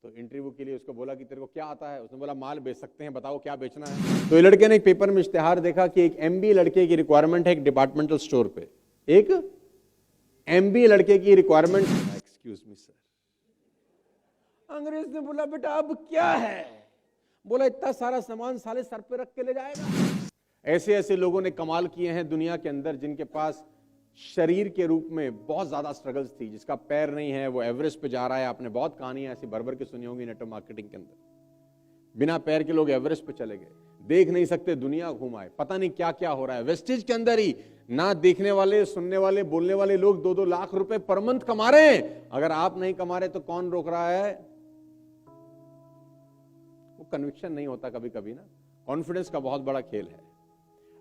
तो इंटरव्यू के लिए उसको बोला कि तेरे को क्या आता है, उसने बोला माल बेच सकते हैं, बताओ क्या बेचना है। तो ये लड़के ने एक पेपर में इश्तिहार देखा कि एक एमबीए लड़के की रिक्वायरमेंट है एक डिपार्टमेंटल स्टोर पे, एक एमबीए लड़के की रिक्वायरमेंट। Excuse me sir. अंग्रेज ने बोला बेटा अब क्या है, बोला इतना सारा सामान साले सर पे रख के ले जाएगा। ऐसे ऐसे लोगों ने कमाल किए हैं दुनिया के अंदर जिनके पास शरीर के रूप में बहुत ज्यादा स्ट्रगल्स थी, जिसका पैर नहीं है वो एवरेस्ट पे जा रहा है। आपने बहुत कहानियां ऐसी भर की सुनी होंगी नेटवर्क मार्केटिंग के अंदर, बिना पैर के लोग एवरेस्ट पे चले गए, देख नहीं सकते, दुनिया घुमाए, पता नहीं क्या क्या हो रहा है। वेस्टेज के अंदर ही ना देखने वाले, सुनने वाले, बोलने वाले लोग 2-2 लाख रुपए पर मंथ कमा रहे हैं। अगर आप नहीं कमा रहे तो कौन रोक रहा है? वो कन्विक्शन नहीं होता कभी कभी ना, कॉन्फिडेंस का बहुत बड़ा खेल है।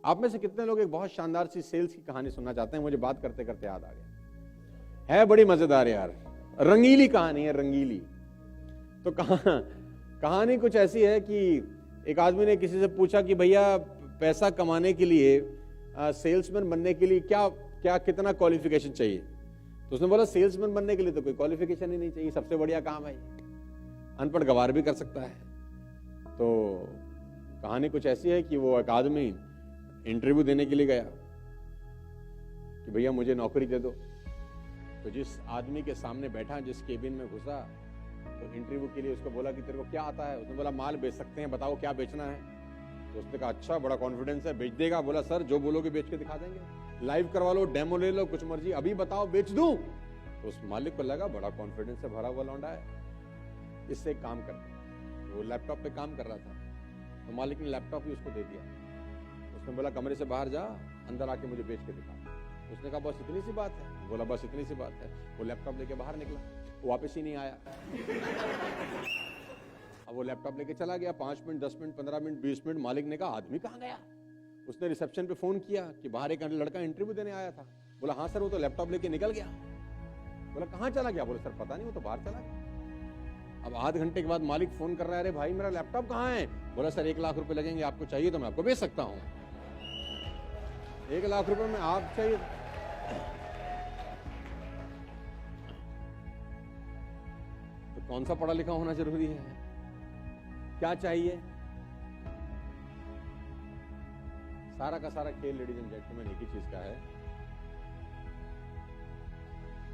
आप में से कितने लोग एक बहुत शानदार सी सेल्स की कहानी सुनना चाहते हैं? मुझे बात करते करते याद आ गया, है बड़ी मजेदार यार, रंगीली कहानी है, रंगीली। तो कहानी कुछ ऐसी है कि एक आदमी ने किसी से पूछा कि भैया पैसा कमाने के लिए, सेल्समैन बनने के लिए क्या क्या कितना क्वालिफिकेशन चाहिए? तो उसने बोला सेल्समैन बनने के लिए तो कोई क्वालिफिकेशन ही नहीं चाहिए, सबसे बढ़िया काम है, अनपढ़ गवार भी कर सकता है। तो कहानी कुछ ऐसी है कि वो एक आदमी इंटरव्यू देने के लिए गया कि भैया मुझे नौकरी दे दो। तो जिस आदमी के सामने बैठा, जिस केबिन में घुसा, तो इंटरव्यू के लिए उसको बोला कि तेरे को क्या आता है? उसने बोला माल बेच सकते हैं, बताओ क्या बेचना है। तो उसने कहा अच्छा बड़ा कॉन्फिडेंस है, बेच देगा। बोला सर जो बोलोगे बेच के दिखा देंगे, लाइव करवा लो, डेमो ले लो, कुछ मर्जी, अभी बताओ बेच दूं। तो उस मालिक को लगा बड़ा कॉन्फिडेंस से भरा हुआ लौंडा है, इससे एक काम करते। वो लैपटॉप पे काम कर रहा था, तो मालिक ने लैपटॉप ही उसको दे दिया। उसने बोला कमरे से बाहर जा, अंदर आके मुझे बेच के दिखा। उसने कहा बस इतनी सी बात है? बोला बस इतनी सी बात है। वो लैपटॉप लेके बाहर निकला, वो वापस ही नहीं आया। अब वो लैपटॉप लेके चला गया, 5 मिनट, 10 मिनट, 15 मिनट, 20 मिनट। मालिक ने कहा आदमी कहाँ गया? उसने रिसेप्शन पे फोन किया कि बाहर एक लड़का इंटरव्यू देने आया था। बोला हाँ सर, वो तो लैपटॉप लेके निकल गया। बोला कहाँ चला गया? बोला सर पता नहीं, वो तो बाहर चला गया। अब आध घंटे के बाद मालिक फोन कर रहा है, अरे भाई मेरा लैपटॉप कहाँ है? बोला सर 1 लाख रुपए लगेंगे, आपको चाहिए तो मैं आपको बेच सकता हूँ। 1 लाख रुपए में आप चाहिए? तो कौन सा पढ़ा लिखा होना जरूरी है? क्या चाहिए? सारा का सारा खेल लेडीज एंड जेंटलमैन एक ही चीज का है।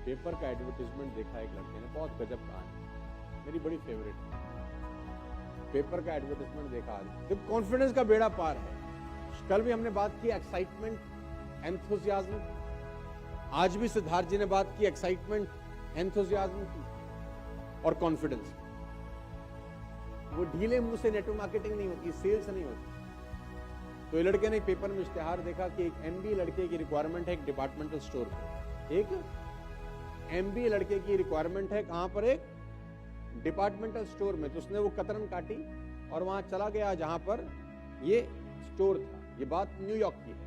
पेपर का एडवर्टाइजमेंट देखा एक लड़के ने, बहुत गजब कहानी, मेरी बड़ी फेवरेट है। पेपर का एडवर्टाइजमेंट देखा, जब कॉन्फिडेंस का बेड़ा पार है। कल भी हमने बात की एक्साइटमेंट, एंथुसियाज्म, आज भी सिद्धार्थ जी ने बात की एक्साइटमेंट, एंथुसियाज्म की और कॉन्फिडेंस। वो ढीले मुंह से नेटवर्क मार्केटिंग नहीं होती, सेल्स नहीं होती। तो ये लड़के ने पेपर में इश्तिहार देखा कि एक एमबीए लड़के की रिक्वायरमेंट है एक डिपार्टमेंटल स्टोर पे, एक एमबीए लड़के की रिक्वायरमेंट है कहां पर? एक डिपार्टमेंटल स्टोर में। तो उसने वो कतरन काटी और वहां चला गया जहां पर ये स्टोर था। ये बात न्यूयॉर्क की है।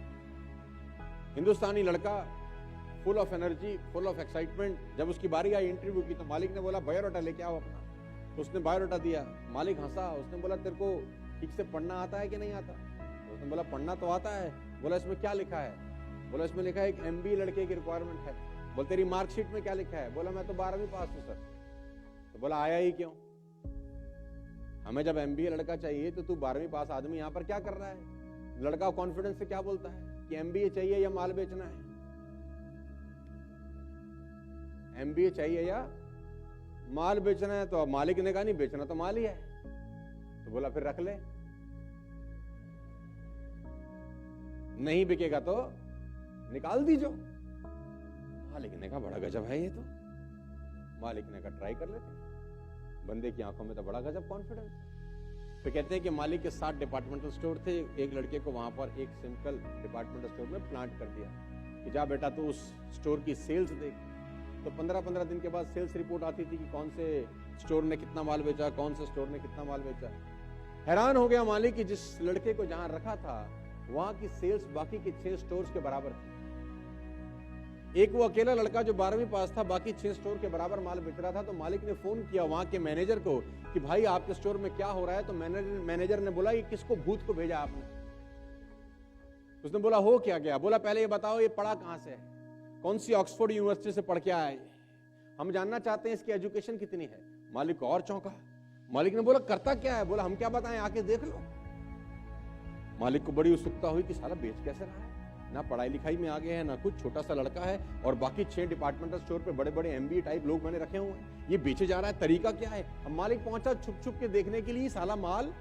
हिंदुस्तानी लड़का, full of energy, full of excitement. जब उसकी बारी आई इंटरव्यू की तो मालिक ने बोला बायोडाटा लेके आओ अपना। तो उसने बायोडाटा दिया। मालिक हंसा, उसने बोला तेरे को ठीक से पढ़ना आता है कि नहीं आता? तो उसने बोला पढ़ना तो आता है। बोला इसमें क्या लिखा है? बोला इसमें लिखा है एक एमबीए लड़के की रिक्वायरमेंट है। बोल तेरी मार्कशीट में क्या लिखा है? बोला मैं तो 12वीं पास हूं सर। तो बोला आया ही क्यों? हमें जब एमबीए लड़का चाहिए तो तू 12वीं पास आदमी यहां पर क्या कर रहा है? लड़का कॉन्फिडेंस से क्या बोलता है कि एमबीए चाहिए या माल बेचना है? एमबीए चाहिए या माल बेचना है? तो अब मालिक ने कहा नहीं बेचना तो माल ही है। तो बोला फिर रख ले, नहीं बिकेगा तो निकाल दीजो। मालिक ने कहा बड़ा गजब है ये तो। मालिक ने कहा ट्राई कर लेते। बंदे की आंखों में तो बड़ा गजब कॉन्फिडेंस। तो कहते हैं कि मालिक के 7 डिपार्टमेंटल स्टोर थे। एक लड़के को वहां पर एक सिंपल डिपार्टमेंटल स्टोर में प्लांट कर दिया कि जा बेटा तू उस स्टोर की सेल्स देख। तो 15-15 दिन के बाद सेल्स रिपोर्ट आती थी कि कौन से स्टोर ने कितना माल बेचा, कौन से स्टोर ने कितना माल बेचा। हैरान हो गया मालिक कि जिस लड़के को जहां रखा था वहां की सेल्स बाकी के 6 स्टोर्स के बराबर थी। एक वो अकेला लड़का जो 12वीं पास था बाकी 6 स्टोर के बराबर माल बेच रहा था। तो मालिक ने फोन किया वहां के मैनेजर को कि भाई आपके स्टोर में क्या हो रहा है? तो मैनेजर ने बोला ये किसको भूत को भेजा आपने? उसने बोला हो क्या गया? बोला पहले ये बताओ ये पढ़ा कहां से है, कौन सी ऑक्सफोर्ड यूनिवर्सिटी से पढ़ के आया है? हम जानना चाहते हैं इसकी एजुकेशन कितनी है। मालिक और चौंका, मालिक ने बोला करता क्या है? बोला हम क्या बताएं, आके देख लो। मालिक को बड़ी उत्सुकता हुई कि साला बेच कैसे रहा है, ना पढ़ाई लिखाई में आगे है ना कुछ, छोटा सा लड़का है और बाकी 6 डिपार्टमेंटल स्टोर पे बड़े बड़े MBA टाइप लोग मैंने रखे हुए हैं, ये बेचे जा रहा है, तरीका क्या है? अब मालिक पहुंचा छुप छुप के देखने के लिए साला माल।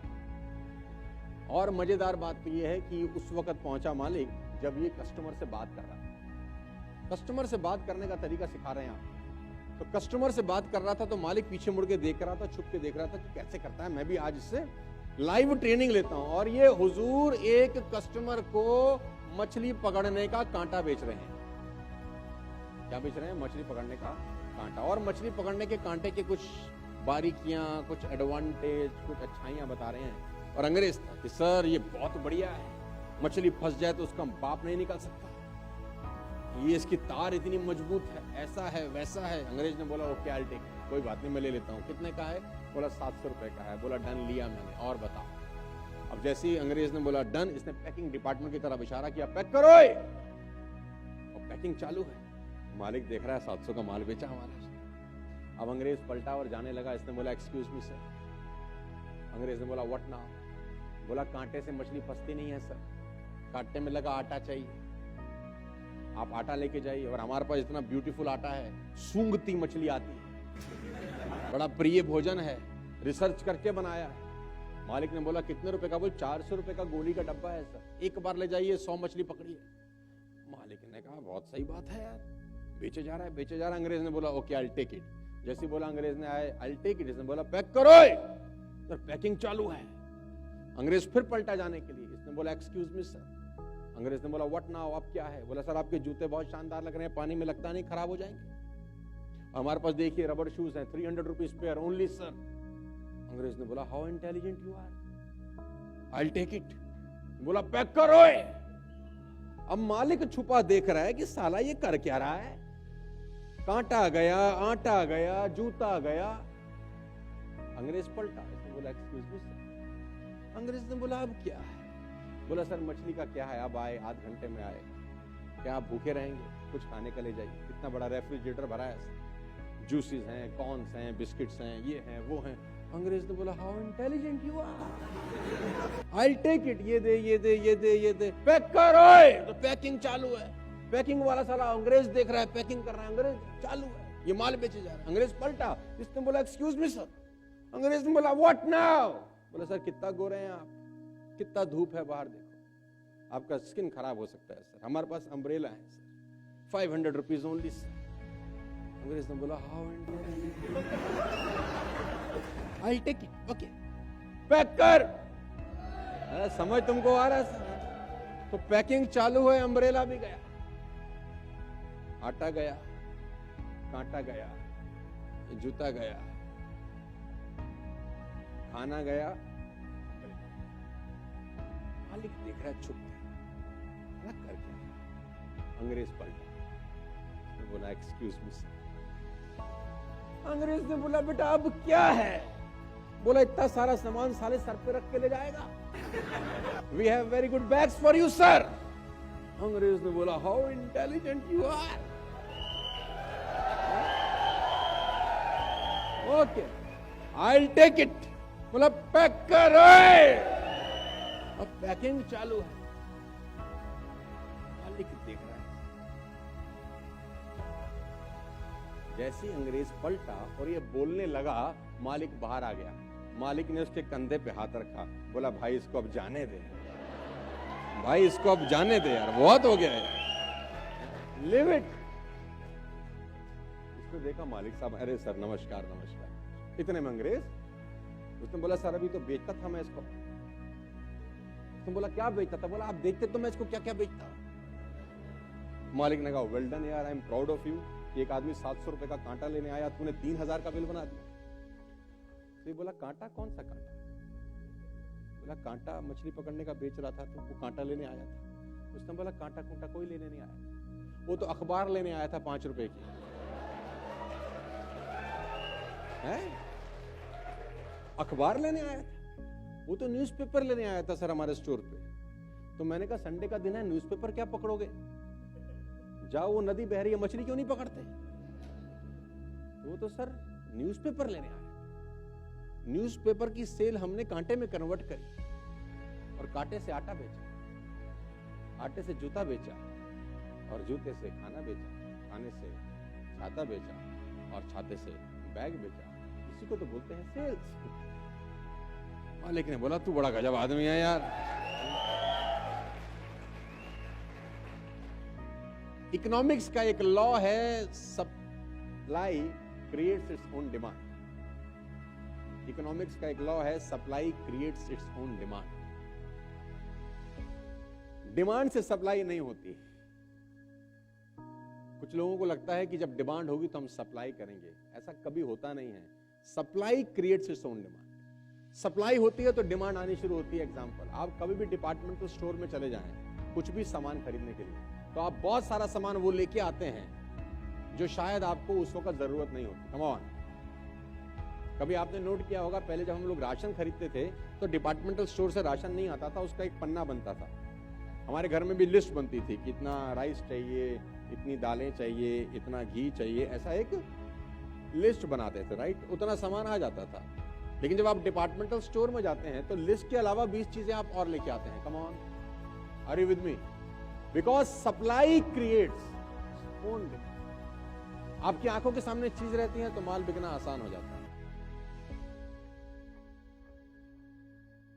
और मजेदार बात तो ये है कि उस वक्त पहुंचा मालिक जब ये कस्टमर से बात कर रहा था। कस्टमर से बात करने का तरीका सिखा रहे हैं आप। तो कस्टमर से बात कर रहा था तो मालिक पीछे मुड़ के देख रहा था, छुप के देख रहा था कि कैसे करता है, मैं भी आज इससे लाइव ट्रेनिंग लेता हूं। और ये हुजूर एक कस्टमर को मछली पकड़ने का कांटा बेच रहे हैं। क्या बेच रहे हैं? मछली पकड़ने का कांटा। और मछली पकड़ने के कांटे के कुछ बारीकियां, कुछ एडवांटेज, कुछ अच्छाइयां बता रहे हैं। और अंग्रेज था कि सर ये बहुत बढ़िया है, मछली फंस जाए तो उसका बाप नहीं निकल सकता, ये इसकी तार इतनी मजबूत है, ऐसा है वैसा है। अंग्रेज ने बोला ओके आई विल टेक, कोई बात नहीं मैं ले लेता हूँ। कितने का है? बोला 700 रुपए का है। बोला डन, लिया मैंने। और बताओ। अब जैसे ही अंग्रेज ने बोला डन, इसने पैकिंग डिपार्टमेंट की तरफ इशारा किया, पैक करो। और पैकिंग चालू है। मालिक देख रहा है 700 का माल बेचा हमारा। अब अंग्रेज पलटा और जाने लगा। इसने बोला एक्सक्यूज मी सर। अंग्रेज ने बोला व्हाट नाउ? बोला कांटे से मछली फंसती नहीं है सर, कांटे में लगा आटा चाहिए, आप आटा लेके जाइए। और हमारे पास इतना ब्यूटीफुल आटा है, सूंघती मछली आती है, बड़ा प्रिय भोजन है, रिसर्च करके बनाया है। मालिक ने बोला कितने रुपए का? बोल 400 रुपए का गोली का डब्बा है सर, एक बार ले जाइए, 100 मछली पकड़िए। मालिक ने कहा बहुत सही बात है यार, बेचे जा रहा है बेचे जा रहा है। अंग्रेज ने बोला okay I will take it. जैसे बोला अंग्रेज ने आए आई विल टेक इट, इसने बोला पैक करो। सर पैकिंग चालू है। अंग्रेज फिर पलटा जाने के लिए। इसने बोला एक्सक्यूज मी सर। अंग्रेज ने बोला व्हाट नाउ? अब क्या है? बोला सर आपके जूते बहुत शानदार लग रहे हैं, पानी में लगता नहीं, खराब हो जाएंगे। हमारे पास देखिए रबर शूज हैं, 300 रुपीज पेयर ओनली सर। अंग्रेज ने बोला how intelligent you are, I will take it. बोला पैक करो। अब मालिक छुपा देख रहा है कि साला ये कर क्या रहा है। कांटा गया, आटा गया, जूता गया। अंग्रेज पलटा। इसने बोला एक्सक्यूज मी सर। अंग्रेज ने बोला अब क्या है? बोला सर मछली का क्या है, अब आए आध घंटे में आए, क्या आप भूखे रहेंगे? कुछ खाने का ले जाइए। इतना बड़ा रेफ्रिजरेटर भरा है, जूसेस हैं, कॉर्न्स हैं, बिस्किट्स हैं, ये हैं वो हैं। अंग्रेज ने बोला how intelligent you are, I will take it. ये दे ये दे ये दे ये दे, पैक करो। तो पैकिंग चालू है। पैकिंग वाला साला अंग्रेज देख रहा है, पैकिंग कर रहा है, अंग्रेज चालू है, ये माल बेचे जा रहा है। अंग्रेज पलटा। इसने बोला एक्सक्यूज मी सर। अंग्रेज ने बोला व्हाट नाउ? बोला सर कितना गोरे हैं आप, कितना धूप है बाहर, देखो आपका स्किन खराब हो सकता है सर, हमारे पास अम्ब्रेला है सर, 500 रुपीज ओनली सर। अंग्रेज ने बोला how I take it, okay pack कर। समझ तुमको आ रहा है सर? तो पैकिंग चालू है, अम्ब्रेला भी गया, आटा गया, कांटा गया, जूता गया, खाना गया। मालिक देख रहा है छुप के, कर क्या? अंग्रेज पलटा। बोला एक्सक्यूज मी सर। अंग्रेज ने बोला बेटा अब क्या है? बोला इतना सारा सामान साले सर पे रख के ले जाएगा, we have very good bags for you sir. अंग्रेज ने बोला how intelligent you are, okay I will take it. बोला पैक करो। अब पैकिंग चालू है। मालिक देख रहा है। जैसे अंग्रेज पलटा और ये बोलने लगा, मालिक बाहर आ गया। मालिक ने उसके कंधे पे हाथ रखा, बोला भाई इसको अब जाने दे, भाई इसको अब जाने दे यार, बहुत हो गया है, लिव इट। उसने देखा मालिक साहब, अरे सर नमस्कार नमस्कार। इतने में अंग्रेज, उसने बोला सर अभी तो बेचता था मैं इसको। उसने बोला क्या बेचता था? बोला आप देखते तो मैं इसको क्या क्या बेचता। मालिक ने कहा वेल डन यार, I am proud of you. एक आदमी 700 रुपए का कांटा लेने आया, तूने 3000 का बिल बना दिया। तो बोला कांटा? कौन सा कांटा? बोला कांटा मछली पकड़ने का बेच रहा था, तो वो कांटा लेने आया था। उसने बोला कांटा कुंटा कोई लेने नहीं आया, वो तो अखबार लेने आया था 5 रुपए की है, अखबार लेने आया था, वो तो न्यूज़पेपर लेने आया था सर हमारे स्टोर पे। तो मैंने कहा संडे का दिन है, न्यूज़पेपर क्या पकड़ोगे, जाओ वो नदी बह रही है, मछली क्यों नहीं पकड़ते? वो तो सर न्यूज़पेपर लेने आया। न्यूज़पेपर की सेल हमने कांटे में कन्वर्ट करी और कांटे से आटा बेचा, आटे से जूता बेचा और जूते से खाना बेचा, खाने से छाता बेचा और छाते से बैग बेचा। इसी को तो बोलते हैं सेल्स। मालिक ने बोला तू बड़ा गजब आदमी है यार। इकोनॉमिक्स का एक लॉ है, supply creates its own demand. Economics का एक लॉ है, supply creates its own demand. Demand से सप्लाई नहीं होती। कुछ लोगों को लगता है कि जब डिमांड होगी तो हम सप्लाई करेंगे, ऐसा कभी होता नहीं है। Supply creates its own demand. Supply होती है तो डिमांड आनी शुरू होती है। एग्जांपल, आप कभी भी डिपार्टमेंटल स्टोर में चले जाएं कुछ भी सामान खरीदने के लिए, तो आप बहुत सारा सामान वो लेके आते हैं जो शायद आपको उस वक्त जरूरत नहीं होती। कम ऑन, कभी आपने नोट किया होगा, पहले जब हम लोग राशन खरीदते थे तो डिपार्टमेंटल स्टोर से राशन नहीं आता था, उसका एक पन्ना बनता था। हमारे घर में भी लिस्ट बनती थी कि इतना राइस चाहिए, इतनी दालें चाहिए, इतना घी चाहिए, ऐसा एक लिस्ट बनाते थे, राइट। उतना सामान आ जाता था। लेकिन जब आप डिपार्टमेंटल स्टोर में जाते हैं तो लिस्ट के अलावा 20 चीजें आप और लेके आते हैं। Come on, are you with me? Because supply creates own demand. आपकी आंखों के सामने चीज रहती है तो माल बिकना आसान हो जाता है।